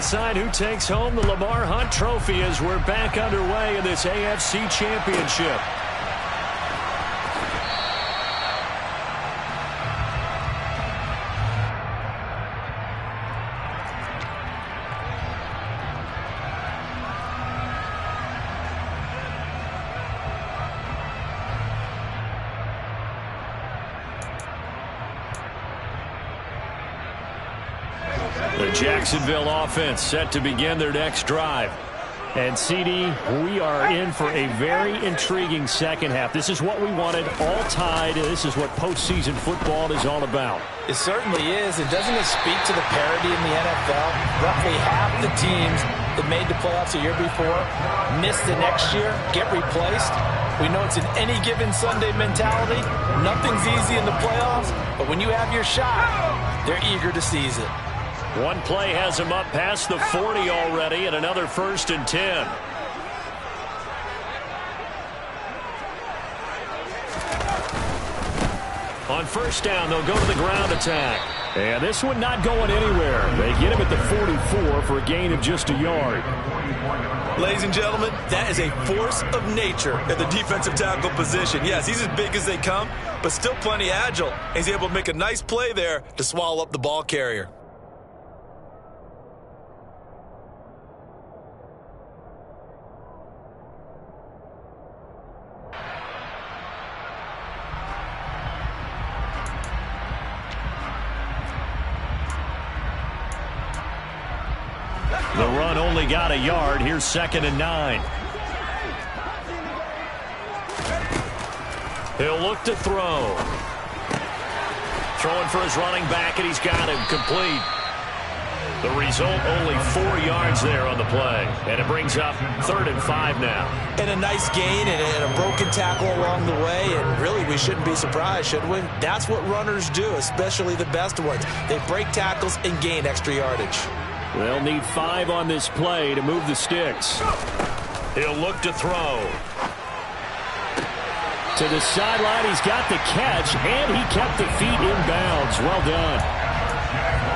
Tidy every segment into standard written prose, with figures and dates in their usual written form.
decide who takes home the Lamar Hunt Trophy as we're back underway in this AFC Championship. The Jacksonville offense set to begin their next drive. And CD, we are in for a very intriguing second half. This is what we wanted, all tied. This is what postseason football is all about. It certainly is. And doesn't it speak to the parity in the NFL? Roughly half the teams that made the playoffs a year before miss the next year, get replaced. We know it's an any given Sunday mentality. Nothing's easy in the playoffs, but when you have your shot, they're eager to seize it. One play has him up past the 40 already, and another 1st and 10. On 1st down, they'll go to the ground attack. And this one not going anywhere. They get him at the 44 for a gain of just a yard. Ladies and gentlemen, that is a force of nature at the defensive tackle position. Yes, he's as big as they come, but still plenty agile. He's able to make a nice play there to swallow up the ball carrier. The run only got a yard. Here's 2nd and 9. He'll look to throw. Throwing for his running back, and he's got him complete. The result, only 4 yards there on the play. And it brings up 3rd and 5 now. And a nice gain and a broken tackle along the way. And really, we shouldn't be surprised, should we? That's what runners do, especially the best ones. They break tackles and gain extra yardage. They'll need 5 on this play to move the sticks. He'll look to throw. To the sideline, he's got the catch, and he kept the feet in bounds. Well done.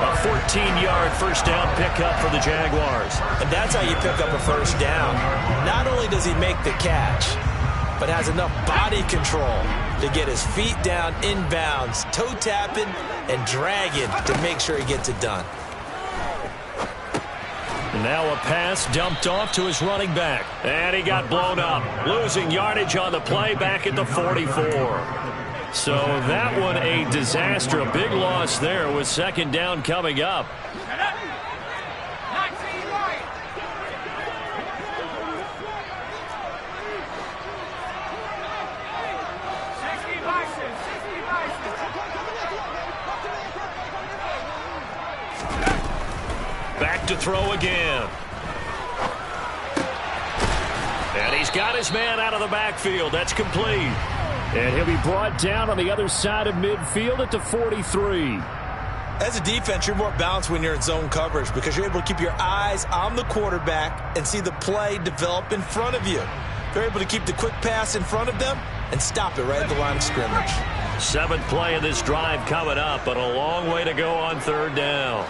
A 14-yard first down pickup for the Jaguars. And that's how you pick up a first down. Not only does he make the catch, but has enough body control to get his feet down in bounds, toe tapping and dragging to make sure he gets it done. Now a pass dumped off to his running back. And he got blown up. Losing yardage on the play back at the 44. So that one a disaster. A big loss there with 2nd down coming up. Back to throw again. And he's got his man out of the backfield. That's complete. And he'll be brought down on the other side of midfield at the 43. As a defense, you're more balanced when you're in zone coverage because you're able to keep your eyes on the quarterback and see the play develop in front of you. They're able to keep the quick pass in front of them and stop it right at the line of scrimmage. 7th play of this drive coming up, but a long way to go on 3rd down.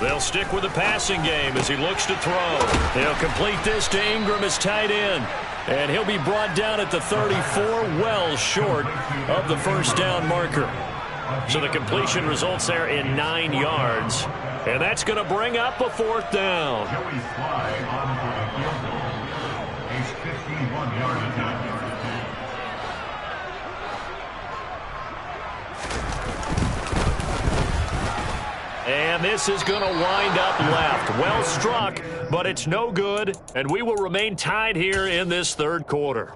They'll stick with the passing game as he looks to throw. He'll complete this to Ingram as tight end. And he'll be brought down at the 34, well short of the first down marker. So the completion results there in 9 yards. And that's going to bring up a 4th down. And this is going to wind up left. Well struck, but it's no good. And we will remain tied here in this 3rd quarter.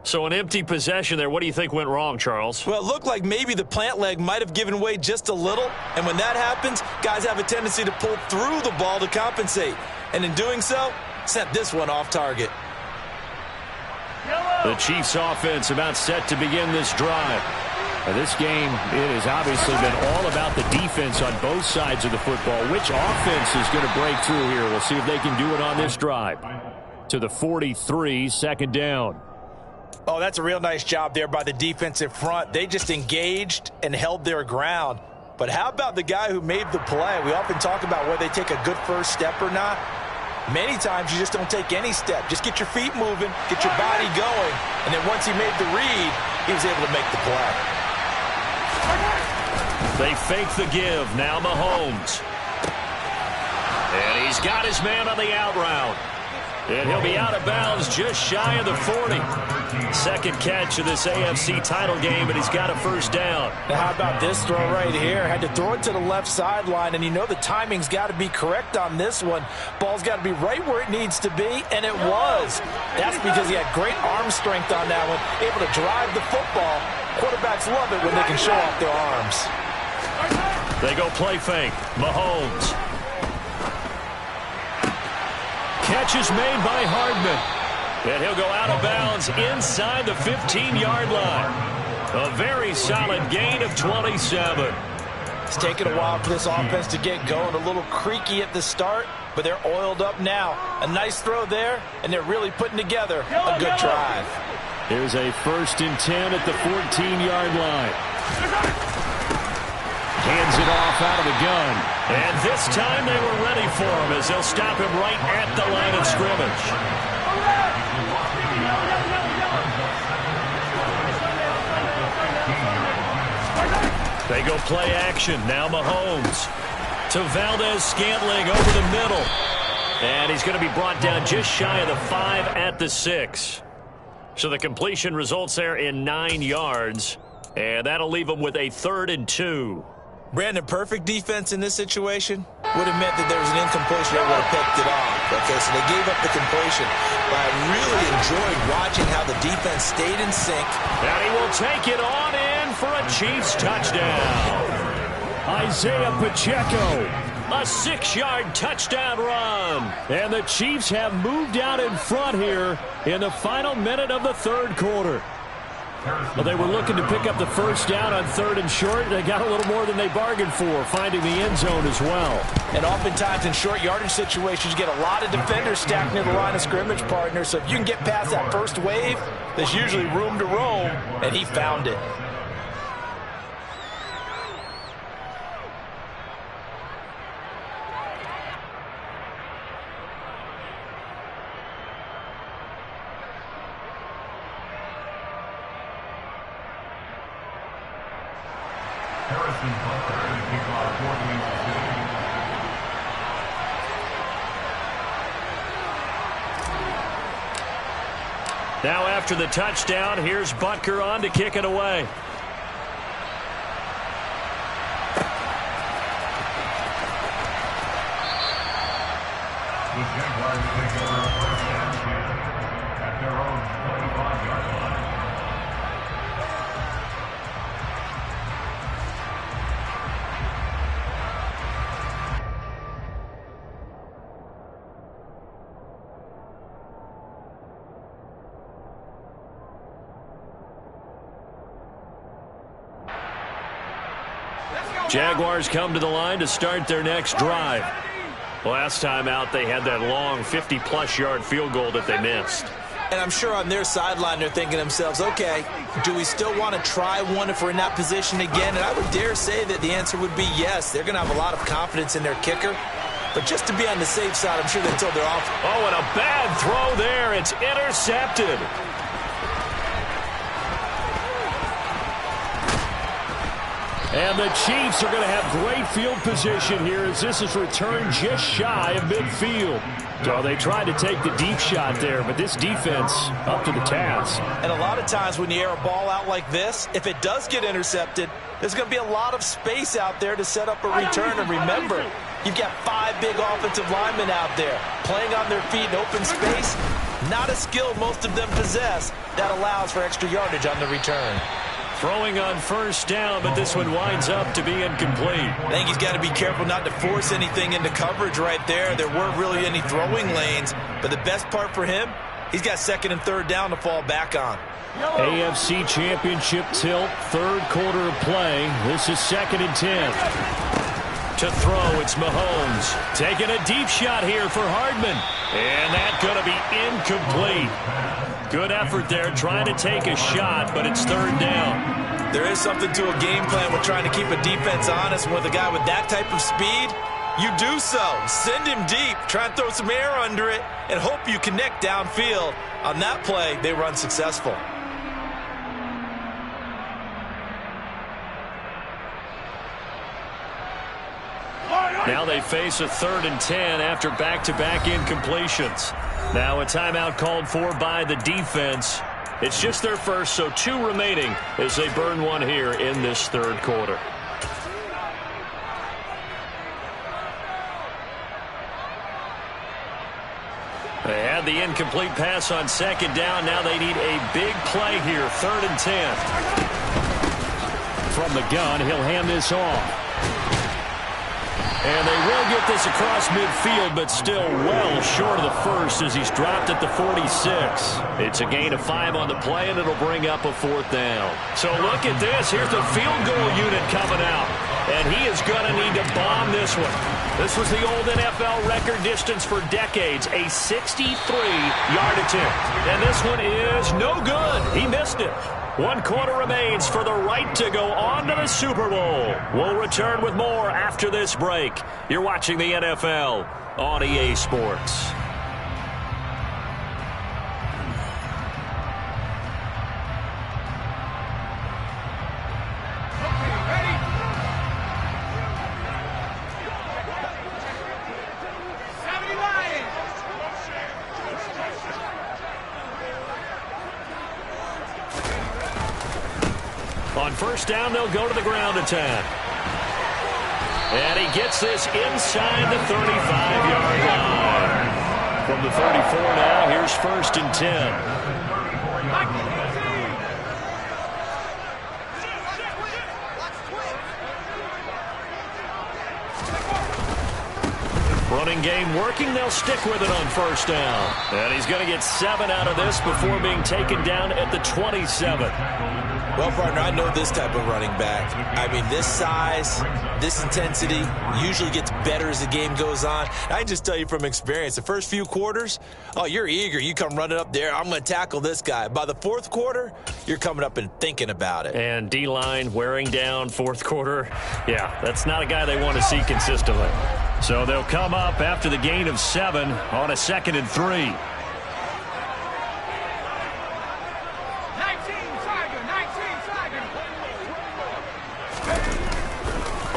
So an empty possession there. What do you think went wrong, Charles? Well, it looked like maybe the plant leg might have given way just a little. And when that happens, guys have a tendency to pull through the ball to compensate. And in doing so, sent this one off target. The Chiefs offense about set to begin this drive. This game, it has obviously been all about the defense on both sides of the football. Which offense is going to break through here? We'll see if they can do it on this drive. To the 43, 2nd down. Oh, that's a real nice job there by the defensive front. They just engaged and held their ground. But how about the guy who made the play? We often talk about whether they take a good first step or not. Many times you just don't take any step. Just get your feet moving, get your body going, and then once he made the read, he was able to make the play. They fake the give. Now Mahomes. And he's got his man on the out route. And he'll be out of bounds just shy of the 40. Second catch of this AFC title game, and he's got a first down. Now how about this throw right here? Had to throw it to the left sideline, and you know the timing's got to be correct on this one. Ball's got to be right where it needs to be, and it was. That's because he had great arm strength on that one, able to drive the football. Quarterbacks love it when they can show off their arms. They go play fake. Mahomes. Catch is made by Hardman. And he'll go out of bounds inside the 15-yard line. A very solid gain of 27. It's taken a while for this offense to get going. A little creaky at the start, but they're oiled up now. A nice throw there, and they're really putting together a good drive. Here's a 1st and 10 at the 14-yard line. Hands it off out of the gun. And this time they were ready for him as they'll stop him right at the line of scrimmage. They go play action. Now Mahomes to Valdez-Scantling over the middle. And he's going to be brought down just shy of the 5 at the 6. So the completion results there in 9 yards. And that'll leave him with a 3rd and 2. Brandon, perfect defense in this situation would have meant that there was an incompletion that would have picked it off. Okay, so they gave up the completion. But I really enjoyed watching how the defense stayed in sync. And he will take it on in for a Chiefs touchdown. Isaiah Pacheco, a 6-yard touchdown run. And the Chiefs have moved out in front here in the final minute of the 3rd quarter. Well, they were looking to pick up the first down on 3rd and short. They got a little more than they bargained for, finding the end zone as well. And oftentimes in short yardage situations, you get a lot of defenders stacked near the line of scrimmage, partner. So if you can get past that first wave, there's usually room to roam, and he found it. Now after the touchdown, here's Butker on to kick it away. The Jaguars take over first and 10 at their own 25-yard line. Jaguars come to the line to start their next drive. Last time out, they had that long 50-plus yard field goal that they missed. And I'm sure on their sideline they're thinking to themselves, okay, do we still want to try one if we're in that position again? And I would dare say that the answer would be yes. They're going to have a lot of confidence in their kicker. But just to be on the safe side, I'm sure they told their offense. Oh, and a bad throw there. It's intercepted. And the Chiefs are going to have great field position here as this is returned just shy of midfield. So they tried to take the deep shot there, but this defense up to the task. And a lot of times when you air a ball out like this, if it does get intercepted, there's going to be a lot of space out there to set up a return. And remember, you've got 5 big offensive linemen out there playing on their feet in open space. Not a skill most of them possess that allows for extra yardage on the return. Throwing on first down, but this one winds up to be incomplete. I think he's got to be careful not to force anything into coverage right there. There weren't really any throwing lanes, but the best part for him, he's got 2nd and 3rd down to fall back on. AFC Championship tilt, 3rd quarter of play. This is 2nd and 10. To throw, it's Mahomes. Taking a deep shot here for Hardman. And that's going to be incomplete. Good effort there, trying to take a shot, but it's 3rd down. There is something to a game plan with trying to keep a defense honest. And with a guy with that type of speed, you do so. Send him deep. Try and throw some air under it and hope you connect downfield. On that play, they were unsuccessful. Now they face a 3rd and 10 after back-to-back incompletions. Now a timeout called for by the defense. It's just their first, so 2 remaining as they burn one here in this 3rd quarter. They had the incomplete pass on 2nd down. Now they need a big play here, 3rd and 10. From the gun, he'll hand this off. And they will get this across midfield, but still well short of the first as he's dropped at the 46. It's a gain of 5 on the play, and it'll bring up a 4th down. So look at this. Here's the field goal unit coming out. And he is going to need to bomb this one. This was the old NFL record distance for decades, a 63-yard attempt. And this one is no good. He missed it. 1 quarter remains for the right to go on to the Super Bowl. We'll return with more after this break. You're watching the NFL on EA Sports. On 1st down, they'll go to the ground attack. And he gets this inside the 35-yard line. From the 34 now, here's 1st and 10. Running game working. They'll stick with it on 1st down. And he's going to get 7 out of this before being taken down at the 27. Well, partner, I know this type of running back. I mean, this size, this intensity usually gets better as the game goes on. I can just tell you from experience, the first few quarters, oh, you're eager. You come running up there, I'm going to tackle this guy. By the 4th quarter, you're coming up and thinking about it. And D-line wearing down 4th quarter. Yeah, that's not a guy they want to see consistently. So they'll come up after the gain of 7 on a 2nd and 3.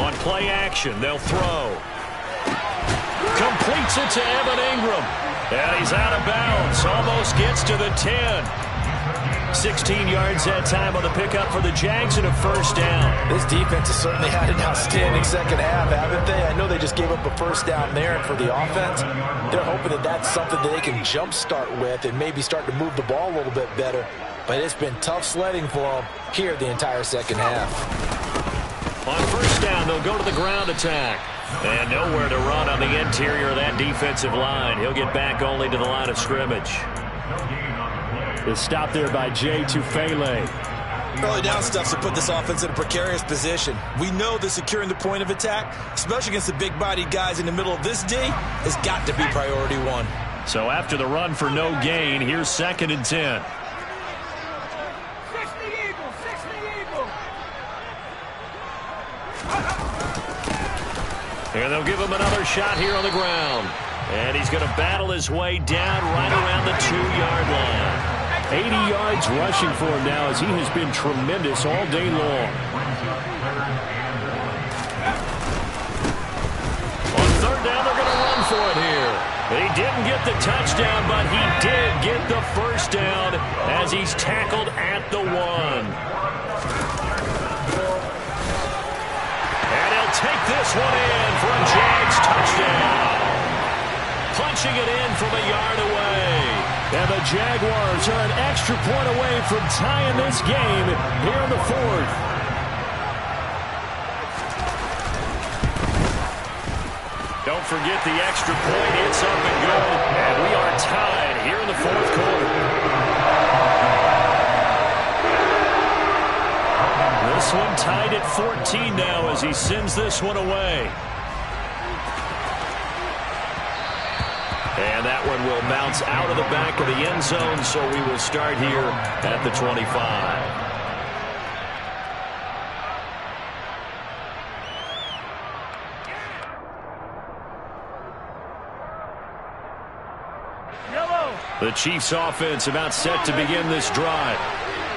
On play action, they'll throw. Completes it to Evan Ingram. And he's out of bounds. Almost gets to the 10. 16 yards that time on the pickup for the Jags and a 1st down. This defense has certainly had an outstanding 2nd half, haven't they? I know they just gave up a 1st down there, and for the offense, they're hoping that that's something that they can jumpstart with and maybe start to move the ball a little bit better. But it's been tough sledding for them here the entire 2nd half. On 1st down, they'll go to the ground attack. And nowhere to run on the interior of that defensive line. He'll get back only to the line of scrimmage. The stop there by Jay Tufele. Early down stuff's to put this offense in a precarious position. We know that securing the point of attack, especially against the big-bodied guys in the middle of this D, has got to be priority 1. So after the run for no gain, here's 2nd and 10. And they'll give him another shot here on the ground. And he's going to battle his way down right around the 2-yard line. 80 yards rushing for him now as he has been tremendous all day long. On 3rd down, they're going to run for it here. He didn't get the touchdown, but he did get the 1st down as he's tackled at the 1. Take this one in for a Jags touchdown. Punching it in from a yard away. And the Jaguars are an extra point away from tying this game here in the 4th. Don't forget the extra point. It's up and good. And we are tied here in the 4th quarter. This one tied at 14 now as he sends this one away. And that one will bounce out of the back of the end zone, so we will start here at the 25. The Chiefs offense about set to begin this drive.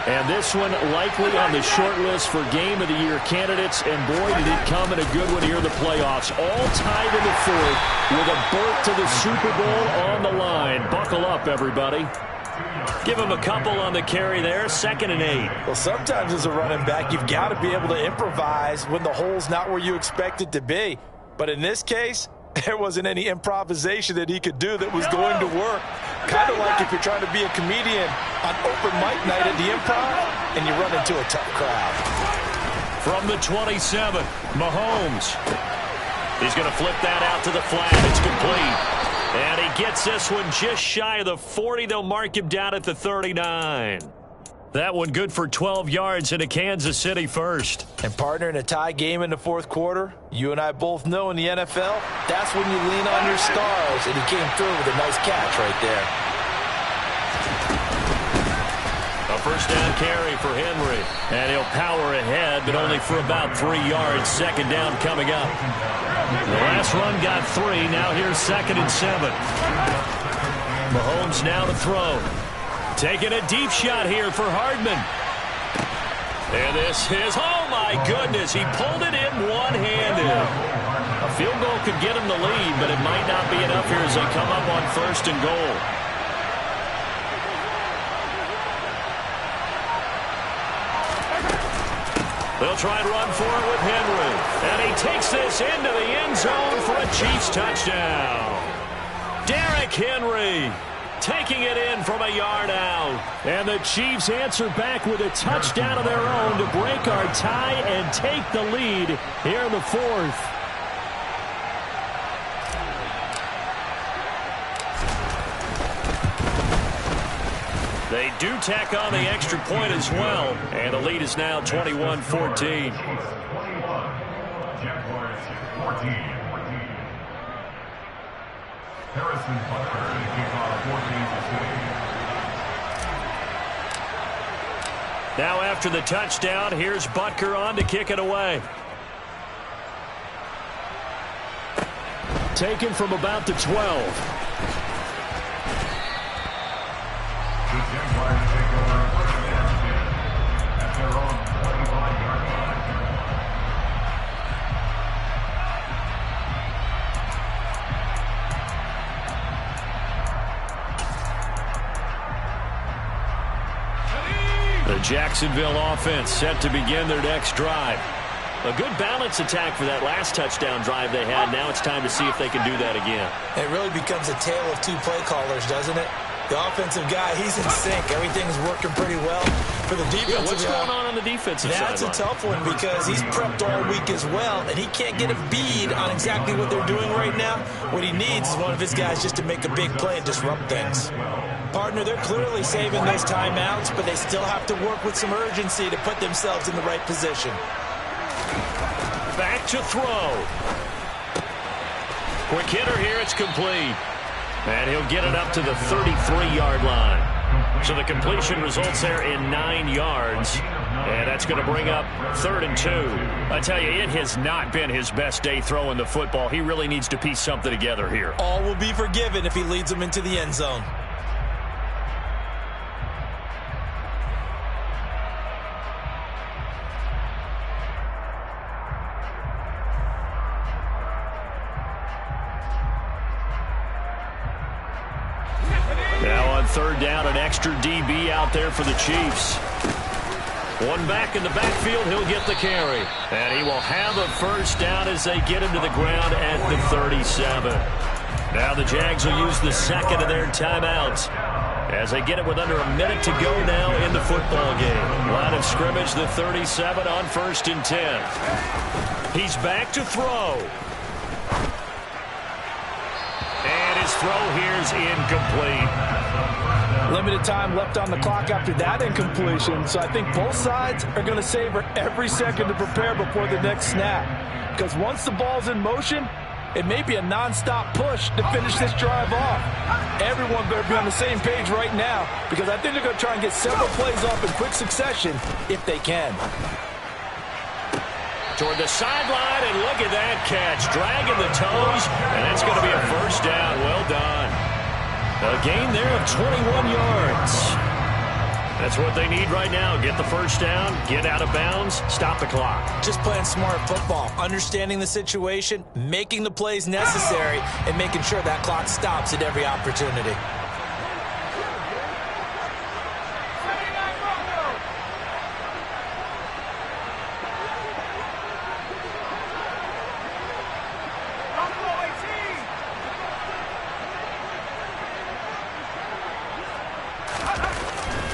And this one likely on the short list for Game of the Year candidates. And boy, did it come in a good one here in the playoffs. All tied in the fourth with a berth to the Super Bowl on the line. Buckle up, everybody. Give him a couple on the carry there. 2nd and 8. Well, sometimes as a running back, you've got to be able to improvise when the hole's not where you expect it to be. But in this case, there wasn't any improvisation that he could do that was going to work. Kind of like if you're trying to be a comedian on open mic night at the Improv and you run into a tough crowd. From the 27, Mahomes. He's going to flip that out to the flat. It's complete. And he gets this one just shy of the 40. They'll mark him down at the 39. That one good for 12 yards into Kansas City first. And partner, in a tie game in the fourth quarter, you and I both know in the NFL, that's when you lean on your stars. And he came through with a nice catch right there. A first down carry for Henry. And he'll power ahead, but only for about 3 yards. 2nd down coming up. The last run got 3. Now here's 2nd and 7. Mahomes now to throw. Taking a deep shot here for Hardman. And this is, oh my goodness, he pulled it in one-handed. A field goal could get him the lead, but it might not be enough here as they come up on 1st and goal. They'll try and run for it with Henry. And he takes this into the end zone for a Chiefs touchdown. Derrick Henry taking it in from a yard out. And the Chiefs answer back with a touchdown of their own to break our tie and take the lead here in the fourth. They do tack on the extra point as well. And the lead is now 21-14. Jaguars 14. Harrison Butker to kick off 14 to 6. Now after the touchdown, here's Butker on to kick it away. Taken from about the 12. The Jaguars take over first down at their own 25-yard line. The Jacksonville offense set to begin their next drive. A good balance attack for that last touchdown drive they had. Now it's time to see if they can do that again. It really becomes a tale of two play callers, doesn't it? The offensive guy, he's in sync. Everything's working pretty well. For the defensive what's going on the defensive side? That's a tough one because he's prepped all week as well, and he can't get a bead on exactly what they're doing right now. What he needs is one of his guys just to make a big play and disrupt things. Partner, they're clearly saving those timeouts, but they still have to work with some urgency to put themselves in the right position. Back to throw. Quick hitter here, it's complete. And he'll get it up to the 33-yard line. So the completion results there in 9 yards. And that's going to bring up 3rd and 2. I tell you, it has not been his best day throwing the football. He really needs to piece something together here. All will be forgiven if he leads them into the end zone. Now on 3rd down, an extra DB out there for the Chiefs. One back in the backfield, he'll get the carry. And he will have a first down as they get him to the ground at the 37. Now the Jags will use the 2nd of their timeouts as they get it with under a minute to go now in the football game. Line of scrimmage, the 37 on 1st and 10. He's back to throw. And his throw here is incomplete. Limited time left on the clock after that incompletion, so I think both sides are going to savor every second to prepare before the next snap. Because once the ball's in motion, it may be a non-stop push to finish this drive off. Everyone better be on the same page right now, because I think they're going to try and get several plays off in quick succession if they can. Toward the sideline, and look at that catch. Dragging the toes, and that's going to be a first down. Well done. A gain there of 21 yards. That's what they need right now. Get the first down, get out of bounds, stop the clock. Just playing smart football, understanding the situation, making the plays necessary, and making sure that clock stops at every opportunity.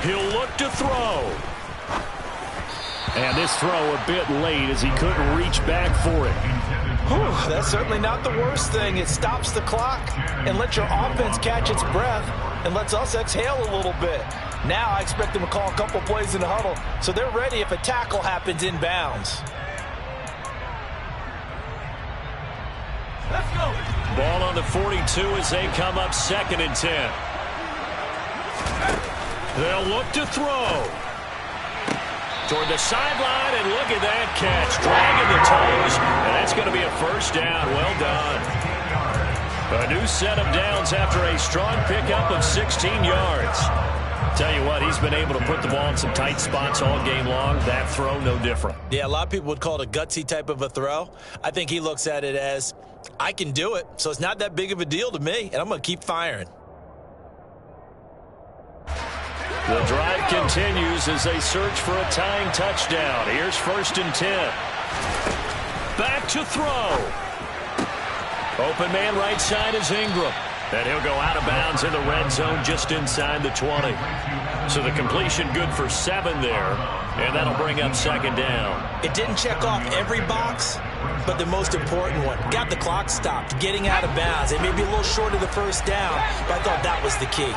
He'll look to throw. And this throw a bit late as he couldn't reach back for it. Whew, that's certainly not the worst thing. It stops the clock and lets your offense catch its breath and lets us exhale a little bit. Now I expect them to call a couple plays in the huddle so they're ready if a tackle happens in bounds. Let's go. Ball on the 42 as they come up 2nd and 10. They'll look to throw. Toward the sideline, and look at that catch. Dragging the toes, and that's going to be a first down. Well done. A new set of downs after a strong pickup of 16 yards. Tell you what, he's been able to put the ball in some tight spots all game long. That throw, no different. Yeah, a lot of people would call it a gutsy type of a throw. I think he looks at it as, I can do it, so it's not that big of a deal to me, and I'm going to keep firing. The drive continues as they search for a tying touchdown. Here's 1st and 10. Back to throw. Open man right side is Ingram. And he'll go out of bounds in the red zone just inside the 20. So the completion good for 7 there. And that'll bring up 2nd down. It didn't check off every box, but the most important one. Got the clock stopped, getting out of bounds. It may be a little short of the first down, but I thought that was the key.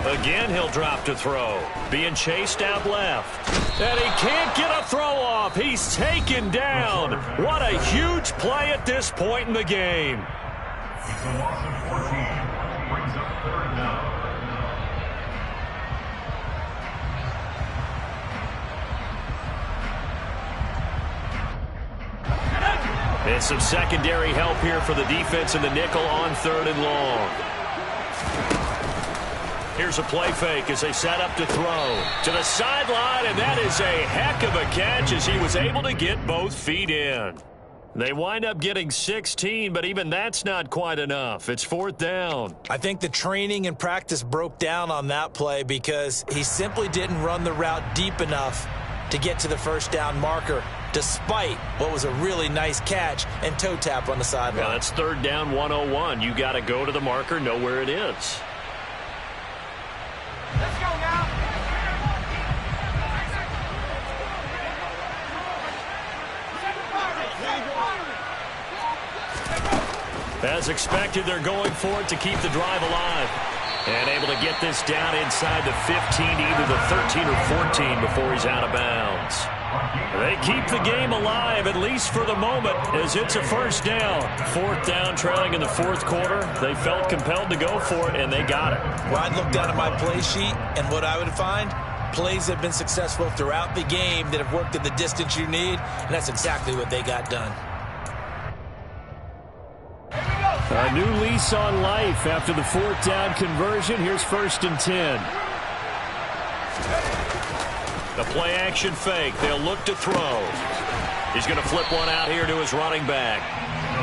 Again, he'll drop to throw. Being chased out left. And he can't get a throw off. He's taken down. What a huge play at this point in the game. It's a loss of 14. Brings up 3rd down. And some secondary help here for the defense in the nickel on 3rd and long. Here's a play fake as they set up to throw. To the sideline, and that is a heck of a catch as he was able to get both feet in. They wind up getting 16, but even that's not quite enough. It's 4th down. I think the training and practice broke down on that play because he simply didn't run the route deep enough to get to the first down marker, despite what was a really nice catch and toe tap on the sideline. Yeah, that's 3rd down 101. You got to go to the marker, know where it is. Let's go now. As expected, they're going for it to keep the drive alive. And able to get this down inside the 15, either the 13 or 14 before he's out of bounds. They keep the game alive, at least for the moment, as it's a first down. 4th down, trailing in the 4th quarter. They felt compelled to go for it, and they got it. Well, I'd look down at my play sheet, and what I would find, plays have been successful throughout the game that have worked in the distance you need, and that's exactly what they got done. A new lease on life after the 4th down conversion. Here's 1st and 10. The play action fake. They'll look to throw. He's going to flip one out here to his running back.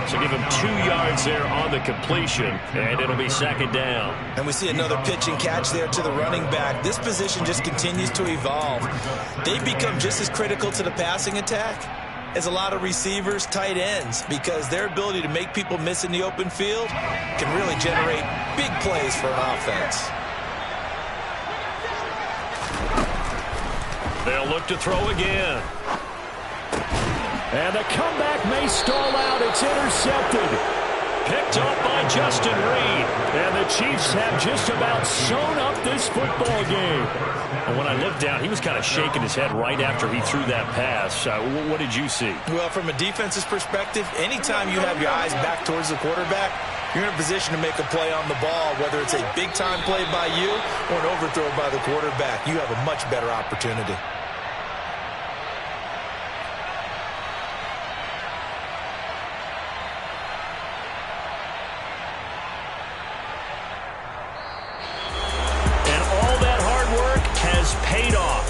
So give him 2 yards there on the completion, and it'll be 2nd down. And we see another pitch and catch there to the running back. This position just continues to evolve. They've become just as critical to the passing attack as a lot of receivers, tight ends, because their ability to make people miss in the open field can really generate big plays for an offense. They'll look to throw again. And the comeback may stall out. It's intercepted. Picked up by Justin Reed. And the Chiefs have just about sewn up this football game. And when I looked down, he was kind of shaking his head right after he threw that pass. What did you see? Well, from a defense's perspective, anytime you have your eyes back towards the quarterback, you're in a position to make a play on the ball, whether it's a big-time play by you or an overthrow by the quarterback. You have a much better opportunity.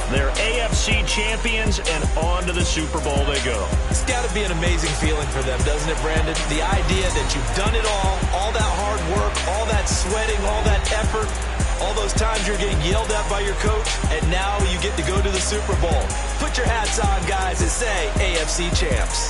They're AFC champions, and on to the Super Bowl they go. It's got to be an amazing feeling for them, doesn't it, Brandon? The idea that you've done it all that hard work, all that sweating, all that effort, all those times you're getting yelled at by your coach, and now you get to go to the Super Bowl. Put your hats on, guys, and say AFC champs.